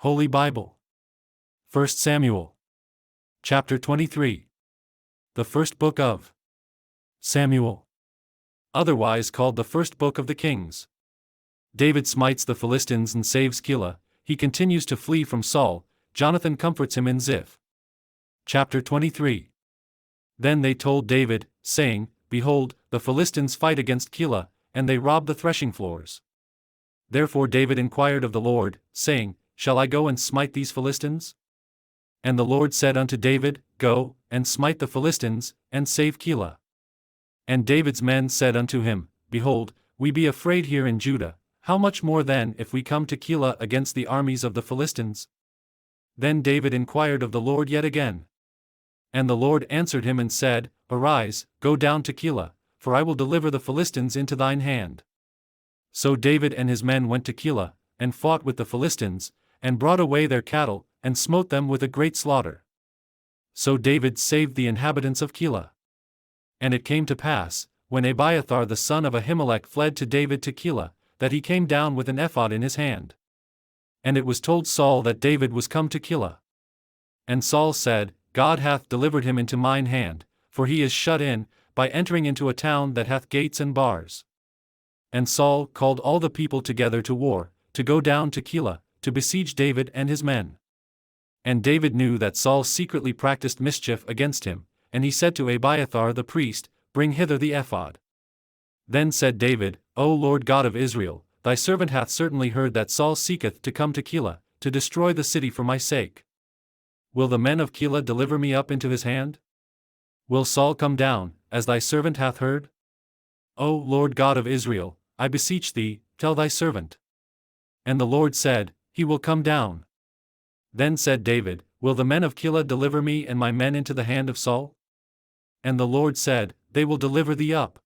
Holy Bible. 1 Samuel. Chapter 23. The first book of Samuel. Otherwise called the first book of the Kings. David smites the Philistines and saves Keilah. He continues to flee from Saul. Jonathan comforts him in Ziph. Chapter 23. Then they told David, saying, Behold, the Philistines fight against Keilah, and they rob the threshing floors. Therefore David inquired of the Lord, saying, Shall I go and smite these Philistines? And the Lord said unto David, Go, and smite the Philistines, and save Keilah. And David's men said unto him, Behold, we be afraid here in Judah, how much more then if we come to Keilah against the armies of the Philistines? Then David inquired of the Lord yet again. And the Lord answered him and said, Arise, go down to Keilah, for I will deliver the Philistines into thine hand. So David and his men went to Keilah, and fought with the Philistines, and brought away their cattle, and smote them with a great slaughter. So David saved the inhabitants of Keilah. And it came to pass, when Abiathar the son of Ahimelech fled to David to Keilah, that he came down with an ephod in his hand. And it was told Saul that David was come to Keilah. And Saul said, God hath delivered him into mine hand, for he is shut in, by entering into a town that hath gates and bars. And Saul called all the people together to war, to go down to Keilah, to besiege David and his men. And David knew that Saul secretly practiced mischief against him, and he said to Abiathar the priest, Bring hither the ephod. Then said David, O Lord God of Israel, thy servant hath certainly heard that Saul seeketh to come to Keilah, to destroy the city for my sake. Will the men of Keilah deliver me up into his hand? Will Saul come down, as thy servant hath heard? O Lord God of Israel, I beseech thee, tell thy servant. And the Lord said, He will come down. Then said David, Will the men of Keilah deliver me and my men into the hand of Saul? And the Lord said, They will deliver thee up.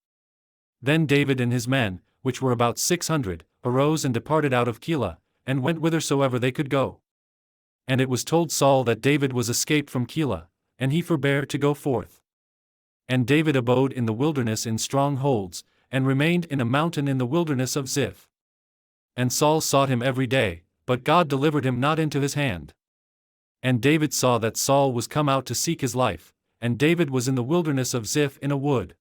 Then David and his men, which were about 600, arose and departed out of Keilah, and went whithersoever they could go. And it was told Saul that David was escaped from Keilah, and he forbare to go forth. And David abode in the wilderness in strongholds, and remained in a mountain in the wilderness of Ziph. And Saul sought him every day, but God delivered him not into his hand. And David saw that Saul was come out to seek his life, and David was in the wilderness of Ziph in a wood.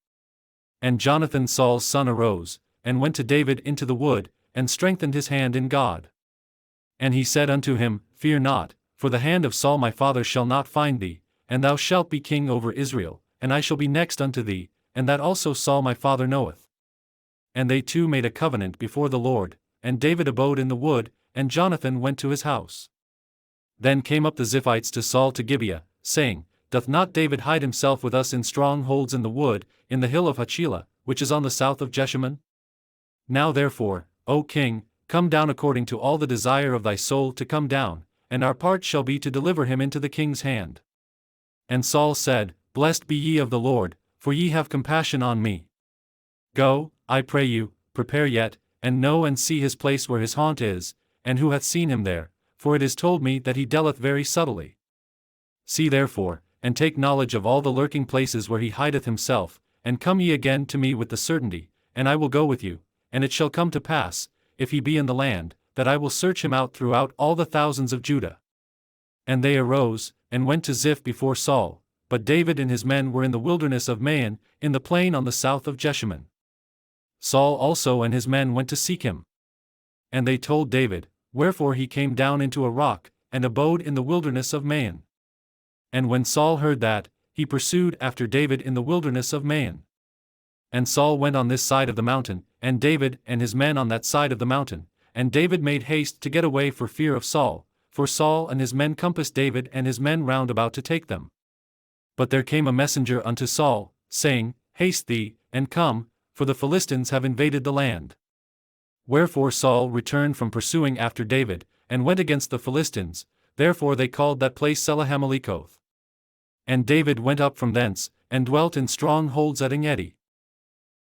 And Jonathan Saul's son arose, and went to David into the wood, and strengthened his hand in God. And he said unto him, Fear not, for the hand of Saul my father shall not find thee, and thou shalt be king over Israel, and I shall be next unto thee, and that also Saul my father knoweth. And they two made a covenant before the Lord, and David abode in the wood, and Jonathan went to his house. Then came up the Ziphites to Saul to Gibeah, saying, Doth not David hide himself with us in strongholds in the wood, in the hill of Keilah, which is on the south of Jeshimon? Now therefore, O king, come down according to all the desire of thy soul to come down, and our part shall be to deliver him into the king's hand. And Saul said, Blessed be ye of the Lord, for ye have compassion on me. Go, I pray you, prepare yet, and know and see his place where his haunt is, and who hath seen him there, for it is told me that he dwelleth very subtly. See therefore, and take knowledge of all the lurking places where he hideth himself, and come ye again to me with the certainty, and I will go with you, and it shall come to pass, if he be in the land, that I will search him out throughout all the thousands of Judah. And they arose, and went to Ziph before Saul, but David and his men were in the wilderness of Maon, in the plain on the south of Jeshimon. Saul also and his men went to seek him. And they told David, wherefore he came down into a rock, and abode in the wilderness of Maon. And when Saul heard that, he pursued after David in the wilderness of Maon. And Saul went on this side of the mountain, and David and his men on that side of the mountain, and David made haste to get away for fear of Saul, for Saul and his men compassed David and his men round about to take them. But there came a messenger unto Saul, saying, Haste thee, and come, for the Philistines have invaded the land. Wherefore Saul returned from pursuing after David, and went against the Philistines, therefore they called that place Selah-Hammelikoth. And David went up from thence, and dwelt in strongholds at Engedi.